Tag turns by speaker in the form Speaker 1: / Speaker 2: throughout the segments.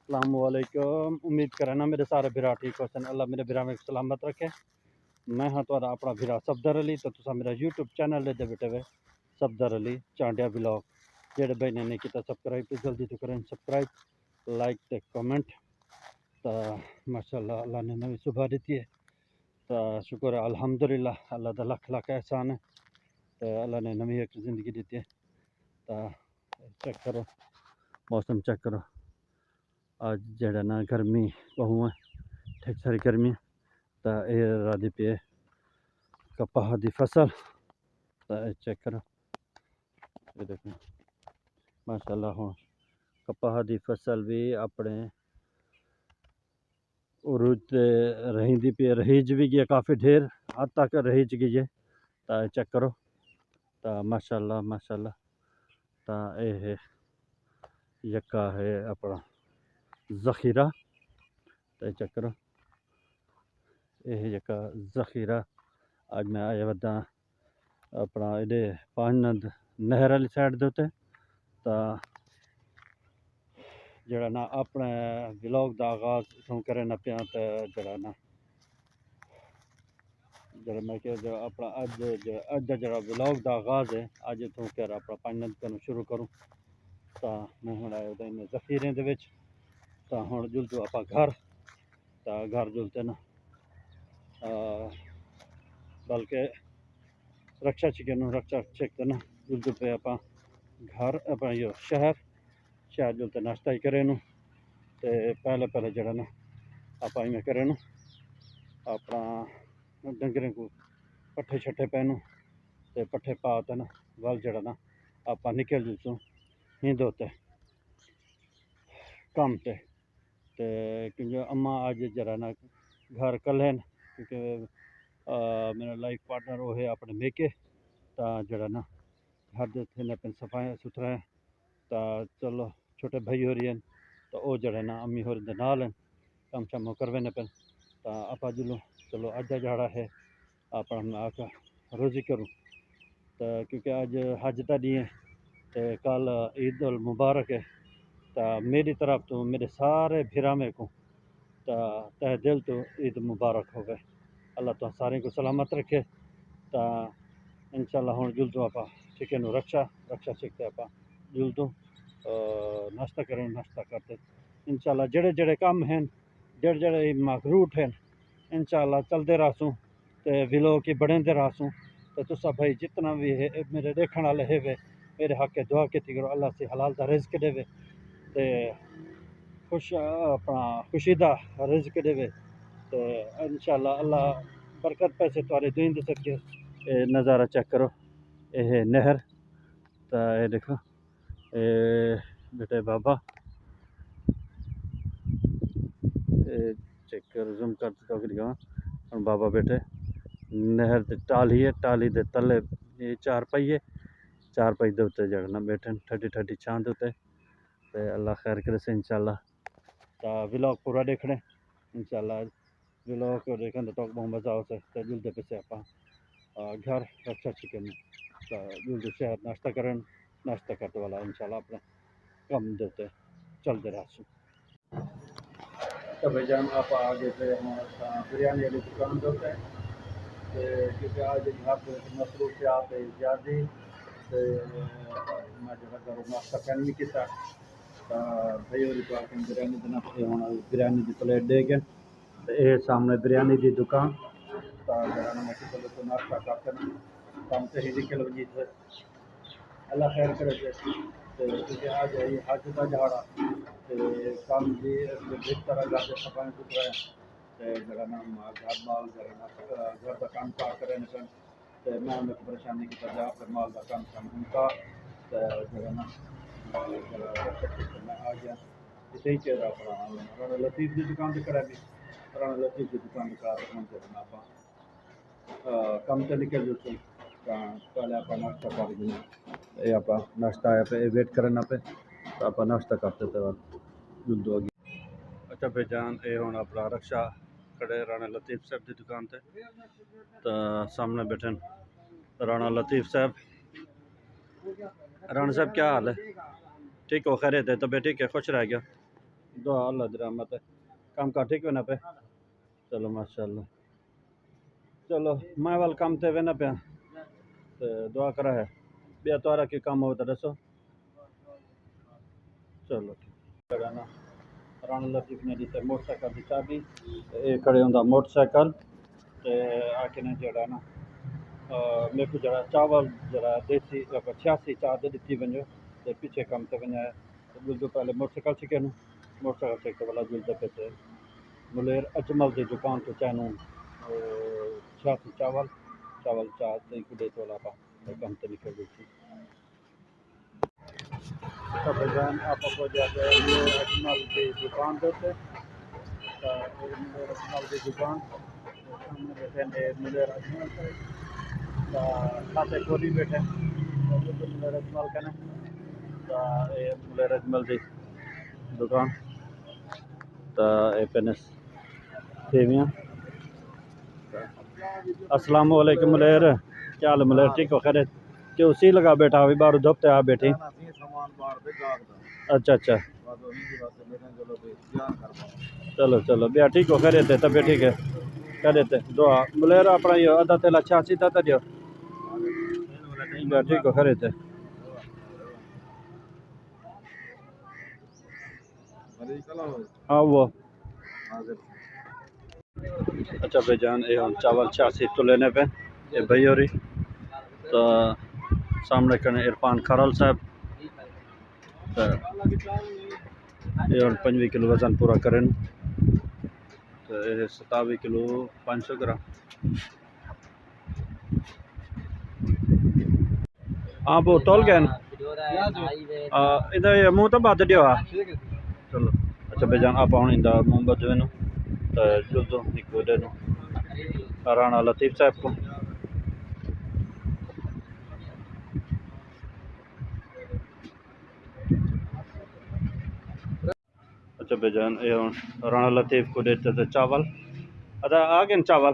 Speaker 1: अस्सलामुअलैकुम। उम्मीद करें ना मेरे सारे भरा ठीक हो सन। अल्लाह मेरे भरा में सलामत रखे। मैं हाँ तुहाडा अपना भरा सफदर अली। तो तुसा मेरा यूट्यूब चैनल दे बैठे हुए सफदर अली चांडिया ब्लॉग। जेड़े भाई ने नहीं किया सब्सक्राइब तो जल्दी तो करें सब्सक्राइब, लाइक ते कमेंट। तो माशाल्लाह अल्लाह ने नवी सुबह दी है तो शुक्र है अल्हम्दुलिल्लाह। अल्लाह का लख लख एहसान है। तो अल्लाह ने नवी एक ज़िंदगी दी है। तो चेक करो मौसम, चेक करो। आज जड़ा ना गर्मी बहु है, ठीक सारी गर्मी। तो ये राधी पे कपाह की फसल। तो चेक करो, ये देखो माशाल्लाह। हुण कपाह की फसल भी अपने उरूज ते रहींदी पे, रहीज भी गई काफ़ी ढेर हद तक रहीज गई है। तो चेक करो। तो माशाल्लाह माशाल्लाह। तो ये यका है अपना ज़ख़ीरा। तो चेक करो, यह यका ज़ख़ीरा। आज मैं आया वदा अपना इधे पानंद नहर वाली साइड दे उत्ते। तो जड़ा ना अपने व्लॉग का आगाज़ इथों करे ना पिया। तो जड़ा ना जड़ा मैं क्या जो अपना अज जड़ा व्लॉग का आगाज़ है अज इथों कर अपना पानंद करना शुरू करूँ। तो मैं हुण आया वदा इन ज़ख़ीरे दे विच। तो हुण जुलतू आप घर। तो घर जुलते ना बल्कि रक्षा चिकन रक्षा चिकते ना जुलतू पे आप घर अपना यो शहर जुलते नाश्ता ही करे। तो पहले पहले जड़ा ना आप इवें करे अपना डंगरें को पट्ठे छट्ठे पैनू। तो पट्ठे पा ते ना वल जड़ा ना आप निकल जुसू हिंद होते कम ते। क्योंकि अम्मा आज जरा ना घर कल है क्योंकि मेरा लाइफ पार्टनर वो है अपने मेके। तो जड़ा ना घर थे पेन सफाई सुथरा है। तो चलो छोटे भाई हो रही हैं तो वो जड़ा ना अम्मी हो रही नाल हैं कम शम करवे न पेन। तो आप जुलो चलो अज जड़ा है अपना आका रोज़ी करूँ। तो क्योंकि आज हज का डी है तो कल ईद उल मुबारक है। तो मेरी तरफ तो मेरे सारे भिरामे को तो तह दिल तो ईद मुबारक हो गए। अल्लाह तो सारे को सलामत रखे। तो इंशाल्लाह हुण जुलतू आप ठीक है रक्षा रक्षा सीखते आप जुलतू नाश्ता करें। नाश्ता करते इंशाल्लाह जड़े जड़े काम हैं जड़े जड़े रूट हैं इंशाल्लाह चलते रहसूँ। तो व्लॉग की बढ़ेंदे रहसूँ। तो तुसा भाई जितना भी है मेरे देखने वाले है वे मेरे हक के दुआ की करो अल्लाह से हलाल दा रिज़्क देवे। तो खुश अपना खुशी दा रिज़्क देवे। तो इंशाल्लाह अल्लाह बरकत पैसे तुहारे दीन दे सके। नज़ारा चेक करो, ये नहर। तो ये देखो बेटे बाबा चेक कर जूम कर और बाबा बेटे नहर ते टाली है। टाली दे तले ये चार पहिए दे उत्ते जड़ा ना बैठे ठंडी ठंडी छां दे उत्ते। तो अल्लाह खैर करे से इंशाल्लाह। तो व्लॉग पूरा देखने इंशाल्लाह व्लॉग को देखें तो बहुत मज़ा हो सकता है। जुलते पे से आप घर रक्षा चिकन तो जुलते शहर नाश्ता करें। नाश्ता करते वाला इंशाल्लाह अपने कम देते चलते रहसूँ। तो भाईजान आप आगे पे हमारा बिरयानी वाली दुकान देते हैं। क्योंकि आज यहाँ पे मसरूफियात है ज़्यादा। तो मैं जो घरों नाश्ता पैन नहीं किया। भाई और बिरयानी देना होना बिरयानी की प्लेट दे के। तो ये सामने बिरयानी की दुकान। तो जरा मैं चलो तो नाश्ता करते काम से ही निकल वजी थे अल्लाह खैर करे। तो क्योंकि आज है हज का झाड़ा तो काम भी जिस तरह घर से सफाई सुथरा है। तो जरा ना घर माल जरा ना घर का काम कार करें सन। तो मैं उन्हें परेशानी की तरह फिर माल का काम शाम उनका। तो जरा ना मैं आ गया इसे ही कह अपना राणा लतीफ़ की दुकान पर करा भी राणा लतीफ़ की दुकान पर करा आप कम से निकल जो पहले आप नाश्ता कर ये आप नाश्ता आया पे वेट करना पे। तो आप नाश्ता करते थे जुल्दू आ गया। अच्छा भाईजान ये हूँ अपना रक्षा खड़े राणा लतीफ़ साहब की दुकान पे। तो सामने बैठे राणा लतीफ़ साहब। राणा साहब क्या हाल है? ठीक हो खैरियत है? तबीयत ठीक है? खुश रह गया? दुआ अल्लाह दी रहमत है। काम का ठीक होना पे। चलो माशाल्लाह। चलो मैं वाल काम ते वेना पे ते दुआ करा है बिया तोरा की काम हो तो दसो। चलो ठीक है ना। राणा लतीफ ने दी मोटरसाइकिल की चाबी ये खड़े होंदा मोटरसाइकिल ते आके ने जड़ा ना मेरे को जरा चावल जरा देसी 86 चार दे दी वञो ते पीछे कम ते वञा तो जुल पहले मोटरसाइकिल सीखे मोटरसाइकिल सीख वाला जुल पे थे मुलेर अजमल की दुकान तो चैनू 86 चावल चावल चार ते कुडे तोला पा कम ते निकल गई थी। तब जान आप को जाके मुलेर अजमल की दुकान देते मुलेर अजमल की दुकान सामने बैठे मुलेर अजमल साथे कोरी बैठे मुलेर अजमल कने मुलेर अजमल की दुकान ता ए पेनस सेवियां। अस्सलाम वालेकुम मुलेर क्या हाल मुलेर ठीक हो खैर कि उसी लगा बैठा अभी बाहर धोपते आ बैठी। अच्छा अच्छा चलो चलो बिया ठीक हो खैर थे तबीयत ठीक है कह देते दुआ मुलेर अपना ये आधा तेला 86 था दियो बिया ठीक हो खैर थे। हाँ वो अच्छा भाईजान ये हम चावल 86 तो लेने पे ये भाई हो रही तो सामने कने इरफान खरल साहब तो ये 5 किलो वजन पूरा करें तो ये 27 किलो 500 ग्राम। हाँ वो तोल गए इधर मुँह तो बात दियो चलो। अच्छा भाईजान आप हम इंदा मोहम्मद वेनु तो जुल्दो निको देनु राणा लतीफ साहब को। अच्छा भाईजान ये राणा लतीफ को देते थे चावल अच्छा आ गए चावल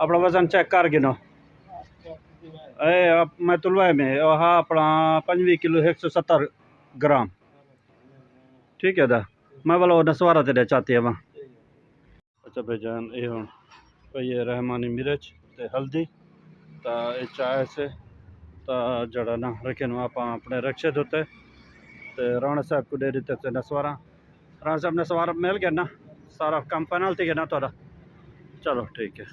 Speaker 1: अपना वजन चेक कर गिनो मैं तुलवाए में हाँ अपना 5 किलो 170 ग्राम ठीक है दा मैं वाला नसवारा तेरे चाहती है वहाँ। अच्छा भाईजान ये हूँ ये रहमानी मिर्च ते हल्दी ता ये चाय से ता जड़ा ना रखे आप अपने रक्षे होते ते राणा साहब को दे देते थे नसवारा राणा साहब नसवारा मिल गया ना सारा काम फाइनल थी ना थोड़ा चलो ठीक है।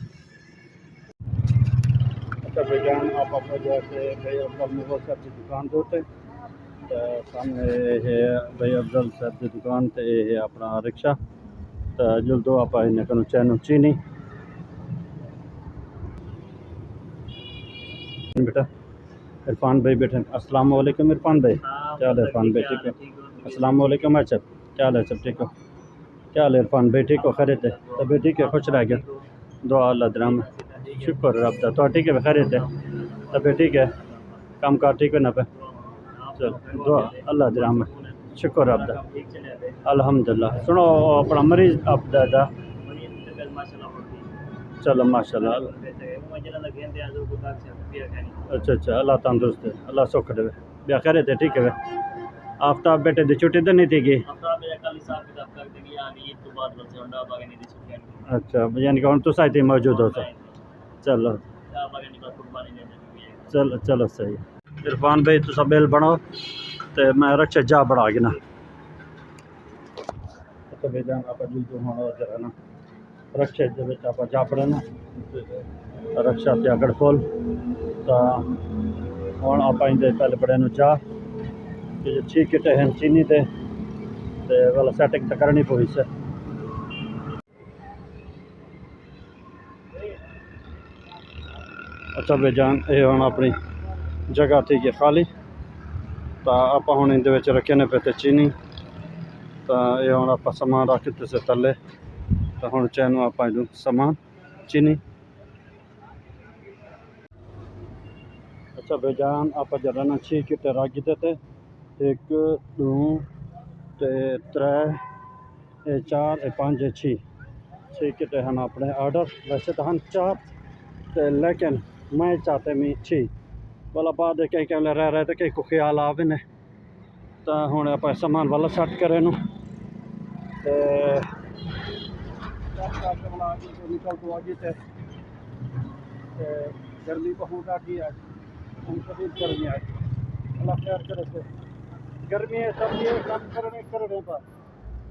Speaker 1: अच्छा भाईजान आप अपने जैसे भाई अफजल मुगल साहब की दुकान होते तो सामने है भाई अफजल साहब की दुकान ते है अपना रिक्शा तो जुल दो आप इन्हें चैनो चीनी बेटा इरफान भाई बैठे अस्सलाम वालेकुम इरफान भाई क्या हाल है इरफान भाई ठीक है अस्सलाम वालेकुम अच्छा क्या हाल है सब ठीक हो क्या हाल है इरफान भाई ठीक हो खैरियत है तबीयत ठीक है खुश रह गया दुआ अल्लाह दराम शुक्र रब दा तो ठीक है खैरियत है तबीयत ठीक है काम कार ठीक है ना पे चल दुआ अल्लाह दराम शुक्र रब दा अल्हम्दुलिल्लाह सुनो अपना मरीज आप दा चलो माशाल्लाह अच्छा अच्छा अल्लाह तंदुरुस्त है अल्लाह सुख दे बिया खैरियत है ठीक है आफ्ताब बेटे दी छुट्टी तो नहीं थी की अच्छा यानी कि हम तुस इतने मौजूद हो चलो चलो चलो सही इरफान भाई तुसा बिल बनाओ तो मैं रक्षा जा बढ़ा गिना अच्छा भाईजान आप जो होना जरा ना रक्षा आप जा पड़े ना रक्षा ते अगड़ खोल तो हम आप पहले बड़े चाह कि 6 किटे हैं चीनी दे वाला सेटिंग तो करनी पड़ी से। अच्छा भाईजान ये हम अपनी जगह थी कि खाली तो आप हम इन रखे ने पे चीनी तो ये हम आप सामान रख दिते से थले तो हम चैनू आप सामान चीनी। अच्छा भाईजान आप जरा ना 6 किटे रख देते 1 2 3 4 5 6 किटे हैं अपने ऑर्डर वैसे तो हम 4 लेकिन मैं चाहते मैं 6 वाला बाद कहीं कहीं रह रहे थे कहीं को ख्याल आवे ने तो हूँ आप सामान वाला सेट करें ते निकल तो आगे थे गर्मी बहुत आ गई है गर्मी है अल्लाह खैर करे से गर्मी है सब ये काम करने पर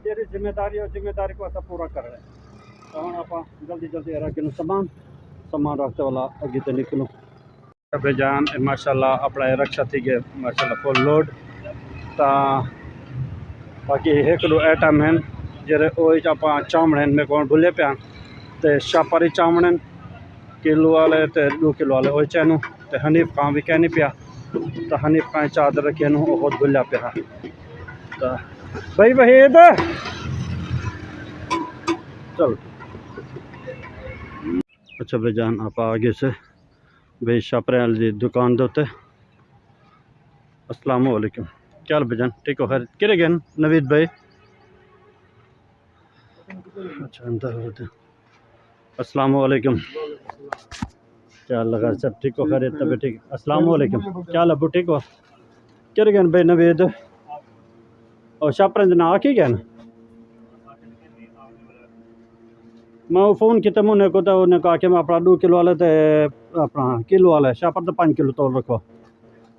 Speaker 1: तेरी जिम्मेदारी और जिम्मेदारी को ऐसा पूरा कर रहे हैं तो हम आप जल्दी जल्दी रख सामान रखते वाला आगे तो निकलो जान माशाल्लाह अपना रक्षा थी गए माशाल्लाह फुल लोड ता बाकी हिकिड़ो आइटम आहिनि जहिड़े उहे आप चांवर आहिनि मेरे को भुले पिया तो छापरी चांवर आहिनि किलो वाले तो 2 किलो वाले उहे चइनि तो हनीफ खां भी कहनी पिया तो हनीफ खां चादर रखी वो भुलिया पिया तो भाई वहीद चल अच्छा भाई जान आप आगे से भाई छापरे वाली दुकान दे उत्ते अस्सलाम वालेकुम क्या हाल भाईजान ठीक हो खैर किरे गए नवीद भाई अच्छा अंदर होते अस्सलाम वालेकुम क्या लगा सब ठीक हो खैर तबीयत ठीक अस्सलाम वालेकुम क्या हाल अबू ठीक हो किरे गए भाई नवीद और छापरे दिन आके गए मैं फ़ोन किया उन्हें को तो उन्हें कहा कि मैं अपना 2 किलो वाले तो अपना किलो वाला छापर तो 5 किलो तोल रखो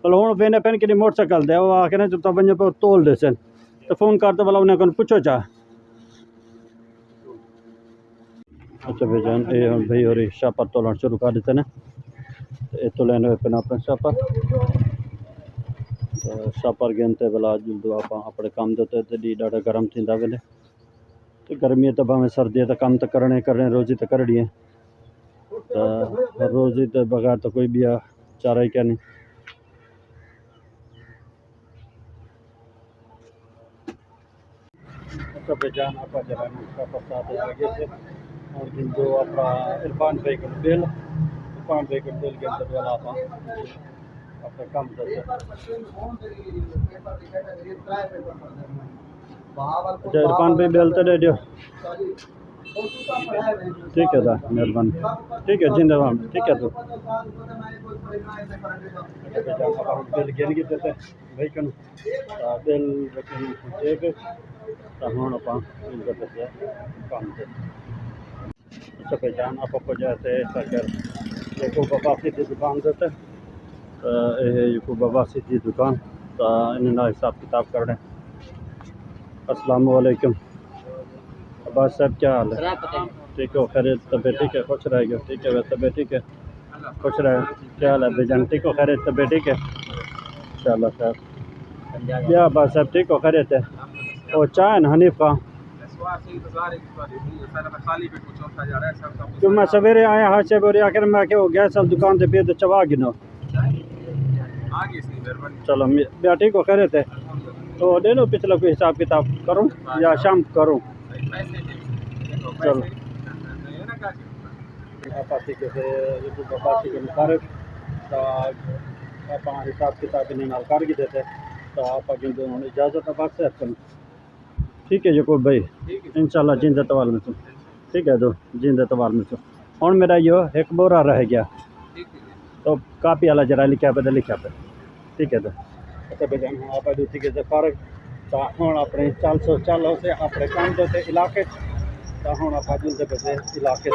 Speaker 1: चलो हूँ वेने पैन कि मोटरसाइकिल दे वो आके जो तो वजह पे तोल दे सन तो फ़ोन करते वाला उन्हें कौन पूछो चाह अच्छा भाई जान ये भाई और छापर तोलन शुरू कर देते हैं ये तो लेने पे अपना छापर छापर गिनते वाला जल्दी आप अपने काम देते डी ॾाढा गर्म थींदा वञे तो गर्मी तो भावें सर्दी तो कम तो करने रोज़ी तो करनी है तो रोज़ी तो बगैर तो कोई भी चारा ही क्या नहीं सब जान आप आगे से और जो अपना इरफान भाई का बिल के अंदर वाला आप अपने काम करते अच्छा इरफान भाई बिल तो दे दो ठीक है दा मेहरबानी ठीक है जिंदाबाद ठीक है तो बिल गिन के देते भाई कन बिल ठीक तो हम आप काम से अच्छा पहचान आपको जैसे सरकार यकूब अब्बासी की दुकान देते यकूब अब्बासी की दुकान तो इन्हें हिसाब किताब कर रहे हैं अस्सलाम वालेकुम अब्बास साहब क्या हाल है ठीक हो खैरियत तबीयत ठीक है खुश रहेगा ठीक है तबीयत ठीक है खुश रहे क्या हाल है बेजान ठीक हो खैरियत तबीयत ठीक है इंशाल्लाह खैर क्या अब्बास साहब ठीक हो खैरियत है और चाय ना हनीफ खां क्यों मैं सवेरे आया हाँ से बोरे आकर मैं क्या हो गया सब दुकान से पे तो चवा गिनो चलो भैया ठीक हो खैरियत है तो दे दो पिछला कोई हिसाब किताब करूँ या शाम करूँ चलो अब्बासी के मुताबिक आप हिसाब किताब इन्हें नाल कर देते तो आप इजाज़त अब्बास से ठीक है यकूब भाई इंशाल्लाह जिंदा तवाल में ठीक है तो जिंदा तवाल में और मेरा यो एक बोरा रह गया तो कापी वाला जरा लिखा पे लिखा पे ठीक है तो अच्छा बेजान आप ठीक है फर्क तो हूँ अपने चालो से अपने काम के इलाके तो हूँ आप जुलते पे इलाके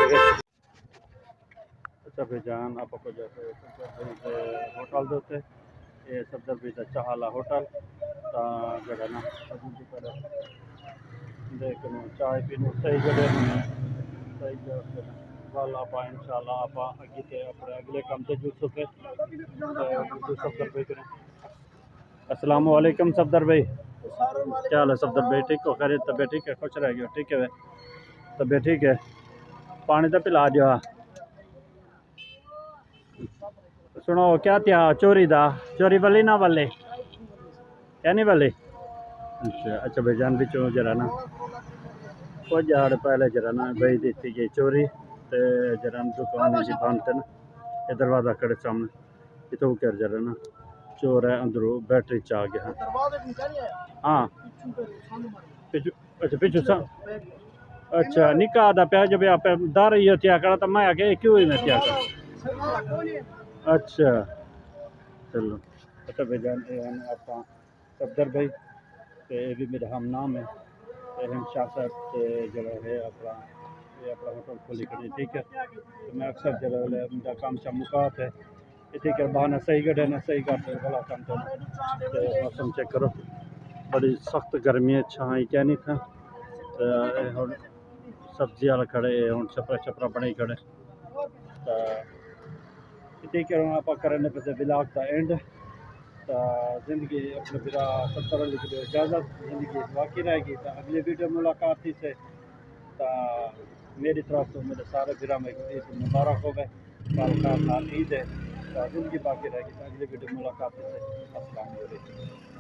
Speaker 1: अच्छा बेजान आपको जैसे होटल देते ये सफदर भी चाह वाला होटल जगह ना देख चाय पीनो सही जगह सही जगह कल आप इंशाल्लाह आप अगे अपने अगले काम से जुड़ सके सफदर भाई करें अस्सलाम वालेकुम सफदर भाई क्या हाल है सफदर भाई ठीक हो खैरियत तबीयत ठीक है खुश रह गया ठीक है तबीयत ठीक है पानी तो पिला दियो सुनो क्या थिया चोरी वाली ना वाले क्या नहीं वाले अच्छा भाईजान भी जरा ना कुछ झाड़ पहले जरा ना बही दी थी गई चोरी तो जरा दुकान जी बंद थे ना ये दरवाज़ा खड़े सामने इतो कर जरा ना चोर है अंदरों बैटरी चा गया हाँ अच्छा पिछू अच्छा निका दा प्या जब आप दार ये थिया करा तो मैं आके क्यों ही मैं थिया कर अच्छा चलो अच्छा भाईजान आप सफदर भाई तो ये भी मेरा हम नाम है रहम शाह साहब जरा है अपना ये अपना होटल खोली खड़ी ठीक है। तो मैं अक्सर जरा मेरा काम शाम मुकात है ठीक है बहाना सही कटे ना सही करते भला काम तो मौसम चेक करो बड़ी सख्त गर्मी है छाई क्या नहीं था तो हुण सब्जी वाला खड़े हुण छपरा छपरा बने खड़े तो ठीक है आप करने पे ब्लॉग का एंड तो ज़िंदगी अपने बिरा सत्तर लिख दो इजाज़त ज़िंदगी बाकी रहेगी तो अगली वीडियो मुलाकात थी से तो मेरी तरफ तो मेरे सारे बिरा में ईद मुबारक हो गए कल का ईद है तो ज़िंदगी बाकी रहेगी तो अगली वीडियो मुलाकात थी से अस्सलाम वालेकुम।